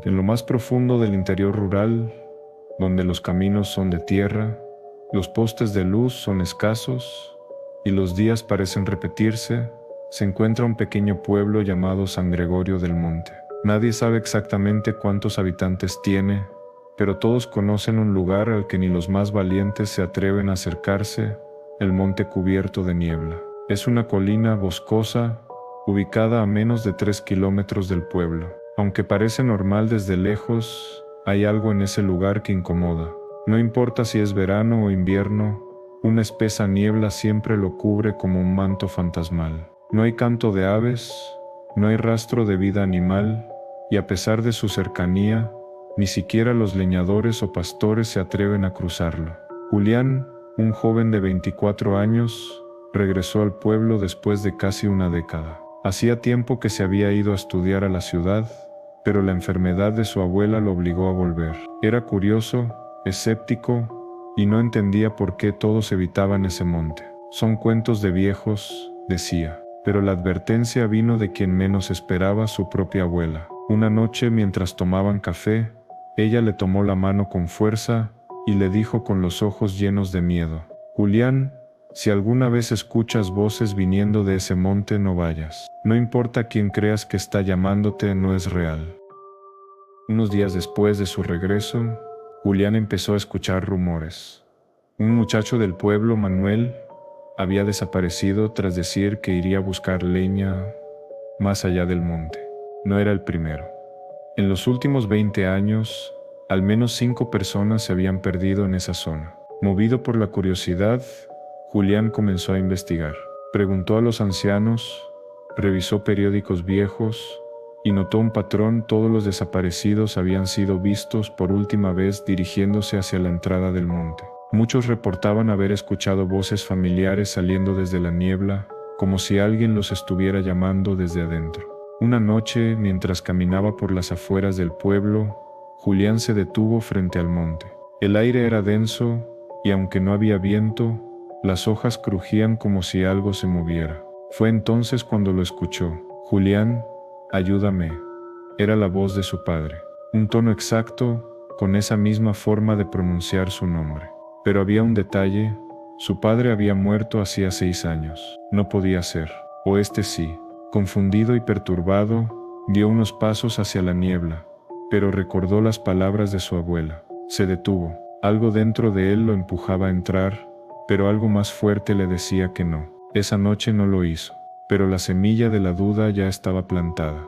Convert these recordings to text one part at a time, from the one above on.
En lo más profundo del interior rural, donde los caminos son de tierra, los postes de luz son escasos y los días parecen repetirse, se encuentra un pequeño pueblo llamado San Gregorio del Monte. Nadie sabe exactamente cuántos habitantes tiene, pero todos conocen un lugar al que ni los más valientes se atreven a acercarse: el monte cubierto de niebla. Es una colina boscosa, ubicada a menos de 3 kilómetros del pueblo. Aunque parece normal desde lejos, hay algo en ese lugar que incomoda. No importa si es verano o invierno, una espesa niebla siempre lo cubre como un manto fantasmal. No hay canto de aves, no hay rastro de vida animal, y a pesar de su cercanía, ni siquiera los leñadores o pastores se atreven a cruzarlo. Julián, un joven de 24 años, regresó al pueblo después de casi una década. Hacía tiempo que se había ido a estudiar a la ciudad, pero la enfermedad de su abuela lo obligó a volver. Era curioso, escéptico, y no entendía por qué todos evitaban ese monte. Son cuentos de viejos, decía, pero la advertencia vino de quien menos esperaba: su propia abuela. Una noche, mientras tomaban café, ella le tomó la mano con fuerza y le dijo con los ojos llenos de miedo: Julián, si alguna vez escuchas voces viniendo de ese monte, no vayas. No importa quién creas que está llamándote, no es real. Unos días después de su regreso, Julián empezó a escuchar rumores. Un muchacho del pueblo, Manuel, había desaparecido tras decir que iría a buscar leña más allá del monte. No era el primero. En los últimos 20 años, al menos 5 personas se habían perdido en esa zona. Movido por la curiosidad, Julián comenzó a investigar. Preguntó a los ancianos, revisó periódicos viejos y notó un patrón: todos los desaparecidos habían sido vistos por última vez dirigiéndose hacia la entrada del monte. Muchos reportaban haber escuchado voces familiares saliendo desde la niebla, como si alguien los estuviera llamando desde adentro. Una noche, mientras caminaba por las afueras del pueblo, Julián se detuvo frente al monte. El aire era denso, y aunque no había viento, las hojas crujían como si algo se moviera. Fue entonces cuando lo escuchó. Julián, ayúdame. Era la voz de su padre. Un tono exacto, con esa misma forma de pronunciar su nombre. Pero había un detalle: su padre había muerto hacía 6 años. No podía ser. O este sí. Confundido y perturbado, dio unos pasos hacia la niebla, pero recordó las palabras de su abuela. Se detuvo. Algo dentro de él lo empujaba a entrar, pero algo más fuerte le decía que no. Esa noche no lo hizo, pero la semilla de la duda ya estaba plantada.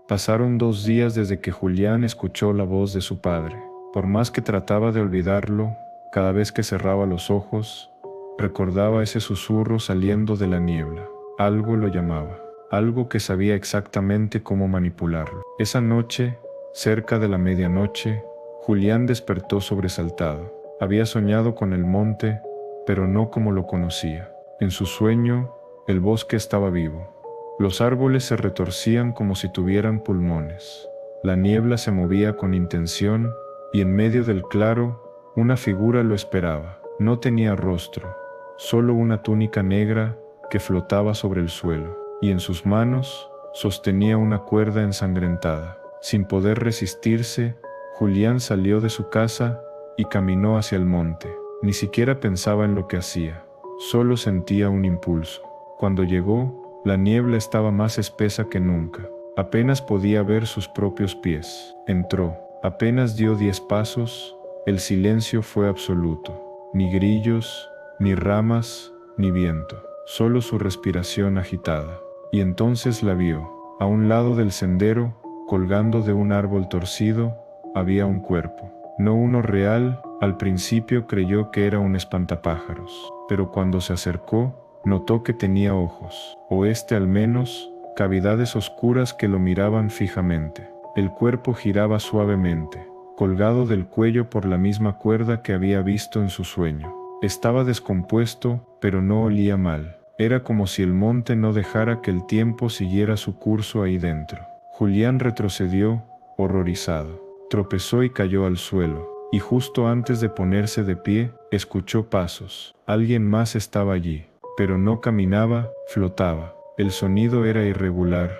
Pasaron 2 días desde que Julián escuchó la voz de su padre. Por más que trataba de olvidarlo, cada vez que cerraba los ojos, recordaba ese susurro saliendo de la niebla. Algo lo llamaba, algo que sabía exactamente cómo manipularlo. Esa noche, cerca de la medianoche, Julián despertó sobresaltado. Había soñado con el monte, pero no como lo conocía. En su sueño, el bosque estaba vivo. Los árboles se retorcían como si tuvieran pulmones. La niebla se movía con intención, y en medio del claro, una figura lo esperaba. No tenía rostro, solo una túnica negra que flotaba sobre el suelo, y en sus manos sostenía una cuerda ensangrentada. Sin poder resistirse, Julián salió de su casa y caminó hacia el monte. Ni siquiera pensaba en lo que hacía, solo sentía un impulso. Cuando llegó, la niebla estaba más espesa que nunca. Apenas podía ver sus propios pies. Entró. Apenas dio 10 pasos, el silencio fue absoluto. Ni grillos, ni ramas, ni viento. Solo su respiración agitada. Y entonces la vio. A un lado del sendero, colgando de un árbol torcido, había un cuerpo. No uno real. Al principio creyó que era un espantapájaros, pero cuando se acercó, notó que tenía ojos, o al menos, cavidades oscuras que lo miraban fijamente. El cuerpo giraba suavemente, colgado del cuello por la misma cuerda que había visto en su sueño. Estaba descompuesto, pero no olía mal. Era como si el monte no dejara que el tiempo siguiera su curso ahí dentro. Julián retrocedió, horrorizado. Tropezó y cayó al suelo, y justo antes de ponerse de pie, escuchó pasos. Alguien más estaba allí, pero no caminaba, flotaba. El sonido era irregular,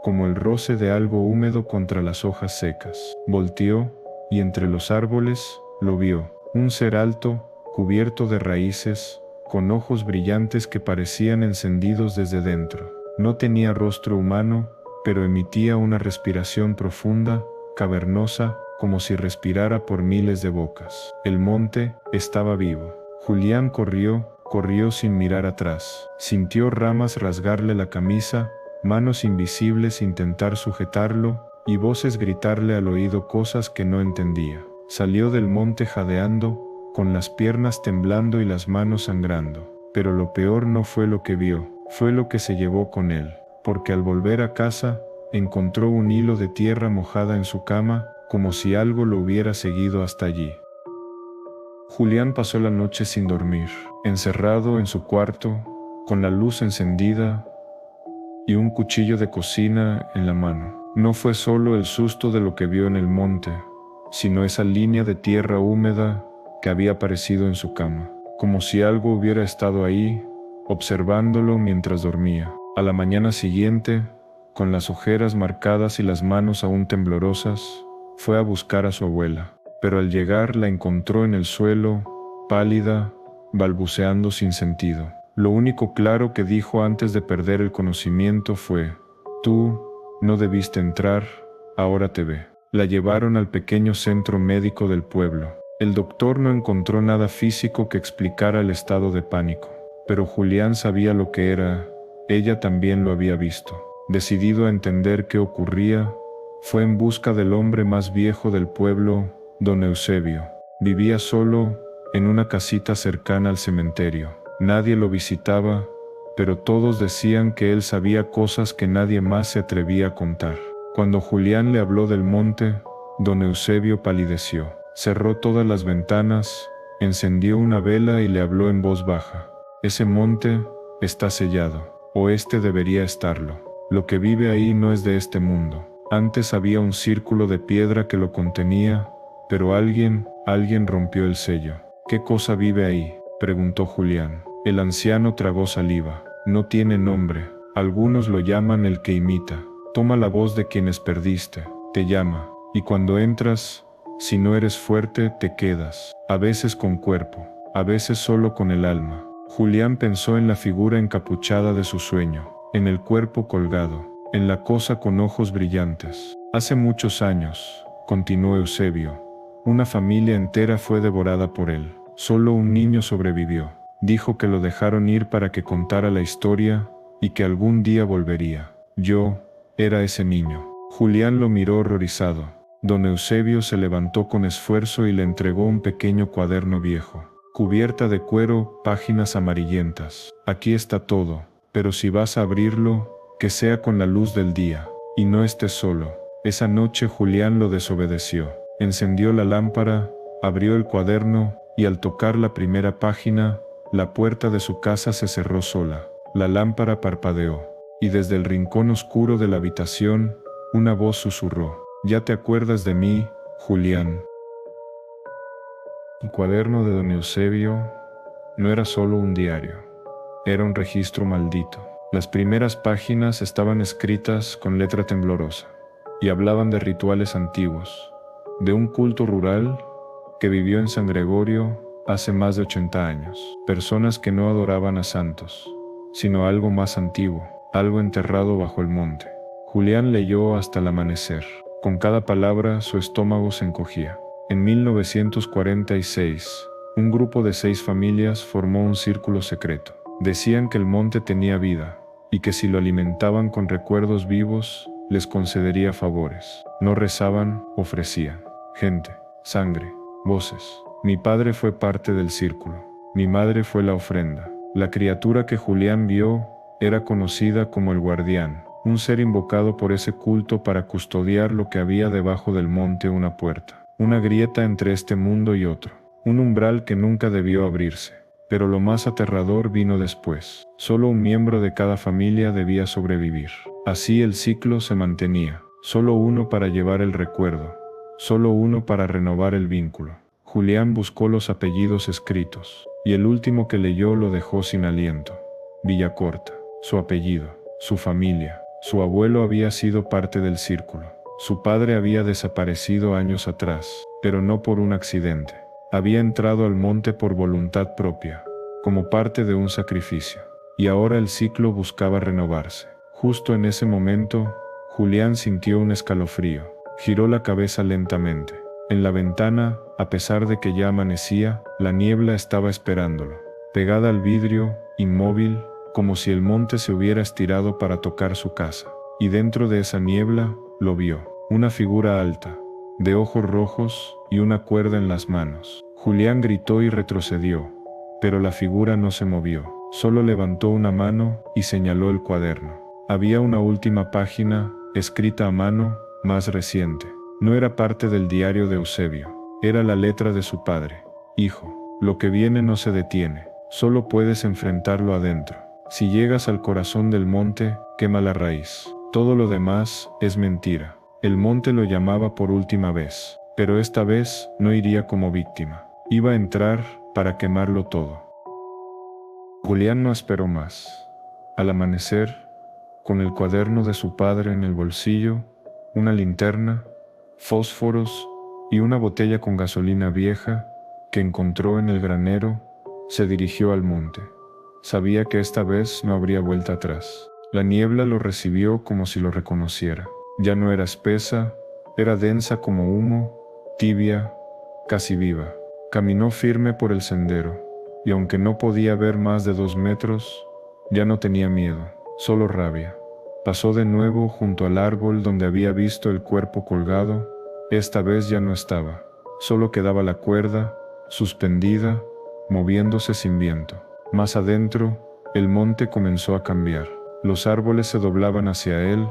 como el roce de algo húmedo contra las hojas secas. Volteó, y entre los árboles, lo vio, un ser alto, cubierto de raíces, con ojos brillantes que parecían encendidos desde dentro. No tenía rostro humano, pero emitía una respiración profunda, cavernosa, como si respirara por miles de bocas. El monte estaba vivo. Julián corrió sin mirar atrás. Sintió ramas rasgarle la camisa, manos invisibles intentar sujetarlo, y voces gritarle al oído cosas que no entendía. Salió del monte jadeando, con las piernas temblando y las manos sangrando. Pero lo peor no fue lo que vio, fue lo que se llevó con él, porque al volver a casa, encontró un hilo de tierra mojada en su cama, como si algo lo hubiera seguido hasta allí. Julián pasó la noche sin dormir, encerrado en su cuarto, con la luz encendida y un cuchillo de cocina en la mano. No fue solo el susto de lo que vio en el monte, sino esa línea de tierra húmeda que había aparecido en su cama, como si algo hubiera estado ahí, observándolo mientras dormía. A la mañana siguiente, con las ojeras marcadas y las manos aún temblorosas, fue a buscar a su abuela, pero al llegar la encontró en el suelo, pálida, balbuceando sin sentido. Lo único claro que dijo antes de perder el conocimiento fue: «Tú no debiste entrar, ahora te ve». La llevaron al pequeño centro médico del pueblo. El doctor no encontró nada físico que explicara el estado de pánico, pero Julián sabía lo que era, ella también lo había visto. Decidido a entender qué ocurría, fue en busca del hombre más viejo del pueblo, don Eusebio. Vivía solo, en una casita cercana al cementerio. Nadie lo visitaba, pero todos decían que él sabía cosas que nadie más se atrevía a contar. Cuando Julián le habló del monte, don Eusebio palideció. Cerró todas las ventanas, encendió una vela y le habló en voz baja. «Ese monte está sellado, o este debería estarlo. Lo que vive ahí no es de este mundo. Antes había un círculo de piedra que lo contenía, pero alguien rompió el sello». «¿Qué cosa vive ahí?», preguntó Julián. El anciano tragó saliva. «No tiene nombre. Algunos lo llaman el que imita. Toma la voz de quienes perdiste. Te llama. Y cuando entras, si no eres fuerte, te quedas. A veces con cuerpo, a veces solo con el alma». Julián pensó en la figura encapuchada de su sueño, en el cuerpo colgado, en la cosa con ojos brillantes. «Hace muchos años», continuó Eusebio, «una familia entera fue devorada por él. Solo un niño sobrevivió. Dijo que lo dejaron ir para que contara la historia y que algún día volvería. Yo era ese niño». Julián lo miró horrorizado. Don Eusebio se levantó con esfuerzo y le entregó un pequeño cuaderno viejo, cubierta de cuero, páginas amarillentas. «Aquí está todo, pero si vas a abrirlo, que sea con la luz del día, y no estés solo». Esa noche Julián lo desobedeció. Encendió la lámpara, abrió el cuaderno, y al tocar la primera página, la puerta de su casa se cerró sola. La lámpara parpadeó, y desde el rincón oscuro de la habitación, una voz susurró: «¿Ya te acuerdas de mí, Julián?». El cuaderno de don Eusebio no era solo un diario, era un registro maldito. Las primeras páginas estaban escritas con letra temblorosa, y hablaban de rituales antiguos, de un culto rural que vivió en San Gregorio hace más de 80 años. Personas que no adoraban a santos, sino algo más antiguo, algo enterrado bajo el monte. Julián leyó hasta el amanecer. Con cada palabra su estómago se encogía. En 1946, un grupo de 6 familias formó un círculo secreto. Decían que el monte tenía vida, y que si lo alimentaban con recuerdos vivos, les concedería favores. No rezaban, ofrecían. Gente, sangre, voces. Mi padre fue parte del círculo. Mi madre fue la ofrenda. La criatura que Julián vio era conocida como el guardián, un ser invocado por ese culto para custodiar lo que había debajo del monte: una puerta, una grieta entre este mundo y otro, un umbral que nunca debió abrirse. Pero lo más aterrador vino después. Solo un miembro de cada familia debía sobrevivir. Así el ciclo se mantenía. Solo uno para llevar el recuerdo, solo uno para renovar el vínculo. Julián buscó los apellidos escritos, y el último que leyó lo dejó sin aliento. Villacorta, su apellido, su familia, Su abuelo había sido parte del círculo. Su padre había desaparecido años atrás, pero no por un accidente. Había entrado al monte por voluntad propia, como parte de un sacrificio. Y ahora el ciclo buscaba renovarse. Justo en ese momento, Julián sintió un escalofrío. Giró la cabeza lentamente. En la ventana, a pesar de que ya amanecía, la niebla estaba esperándolo. Pegada al vidrio, inmóvil, como si el monte se hubiera estirado para tocar su casa. Y dentro de esa niebla, lo vio. Una figura alta, de ojos rojos y una cuerda en las manos. Julián gritó y retrocedió, pero la figura no se movió. Solo levantó una mano y señaló el cuaderno. Había una última página, escrita a mano, más reciente. No era parte del diario de Eusebio. Era la letra de su padre. Hijo, lo que viene no se detiene. Solo puedes enfrentarlo adentro. Si llegas al corazón del monte, quema la raíz. Todo lo demás es mentira. El monte lo llamaba por última vez, pero esta vez no iría como víctima. Iba a entrar para quemarlo todo. Julián no esperó más. Al amanecer, con el cuaderno de su padre en el bolsillo, una linterna, fósforos y una botella con gasolina vieja que encontró en el granero, se dirigió al monte. Sabía que esta vez no habría vuelta atrás. La niebla lo recibió como si lo reconociera. Ya no era espesa, era densa como humo, tibia, casi viva. Caminó firme por el sendero, y aunque no podía ver más de 2 metros, ya no tenía miedo, solo rabia. Pasó de nuevo junto al árbol donde había visto el cuerpo colgado. Esta vez ya no estaba. Solo quedaba la cuerda, suspendida, moviéndose sin viento. Más adentro, el monte comenzó a cambiar. Los árboles se doblaban hacia él,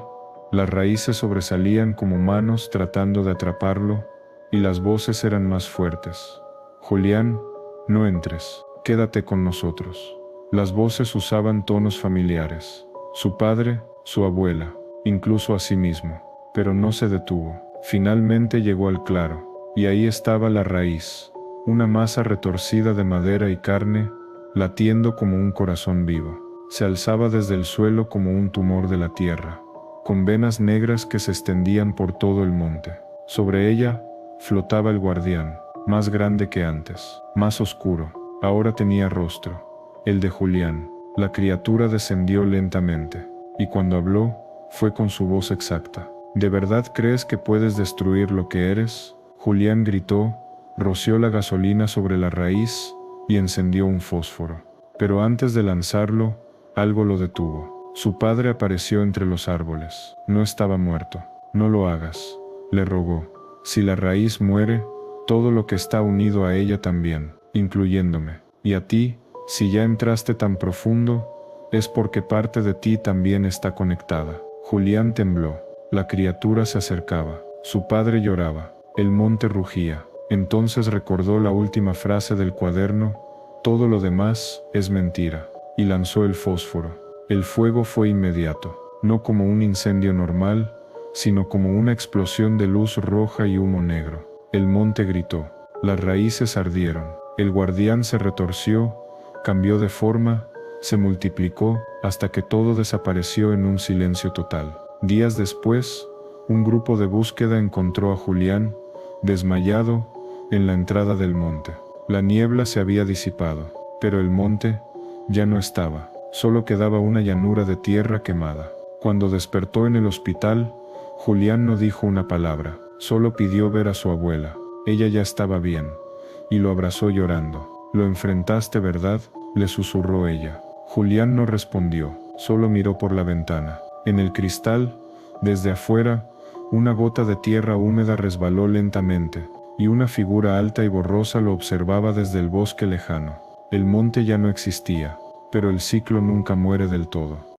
las raíces sobresalían como manos tratando de atraparlo, y las voces eran más fuertes. Julián, no entres, quédate con nosotros. Las voces usaban tonos familiares. Su padre, su abuela, incluso a sí mismo. Pero no se detuvo. Finalmente llegó al claro, y ahí estaba la raíz, una masa retorcida de madera y carne, latiendo como un corazón vivo. Se alzaba desde el suelo como un tumor de la tierra, con venas negras que se extendían por todo el monte. Sobre ella flotaba el guardián, más grande que antes, más oscuro. Ahora tenía rostro, el de Julián. La criatura descendió lentamente, y cuando habló, fue con su voz exacta. ¿De verdad crees que puedes destruir lo que eres? Julián gritó, roció la gasolina sobre la raíz y encendió un fósforo. Pero antes de lanzarlo, algo lo detuvo. Su padre apareció entre los árboles. No estaba muerto. No lo hagas, le rogó. Si la raíz muere, todo lo que está unido a ella también, incluyéndome. Y a ti, si ya entraste tan profundo, es porque parte de ti también está conectada. Julián tembló. La criatura se acercaba. Su padre lloraba. El monte rugía. Entonces recordó la última frase del cuaderno: todo lo demás es mentira. Y lanzó el fósforo. El fuego fue inmediato, no como un incendio normal, sino como una explosión de luz roja y humo negro. El monte gritó. Las raíces ardieron. El guardián se retorció, cambió de forma, se multiplicó, hasta que todo desapareció en un silencio total. Días después, un grupo de búsqueda encontró a Julián, desmayado, en la entrada del monte. La niebla se había disipado, pero el monte ya no estaba. Solo quedaba una llanura de tierra quemada. Cuando despertó en el hospital, Julián no dijo una palabra, solo pidió ver a su abuela. Ella ya estaba bien, y lo abrazó llorando. «Lo enfrentaste, ¿verdad?», le susurró ella. Julián no respondió, solo miró por la ventana. En el cristal, desde afuera, una gota de tierra húmeda resbaló lentamente, y una figura alta y borrosa lo observaba desde el bosque lejano. El monte ya no existía, pero el ciclo nunca muere del todo.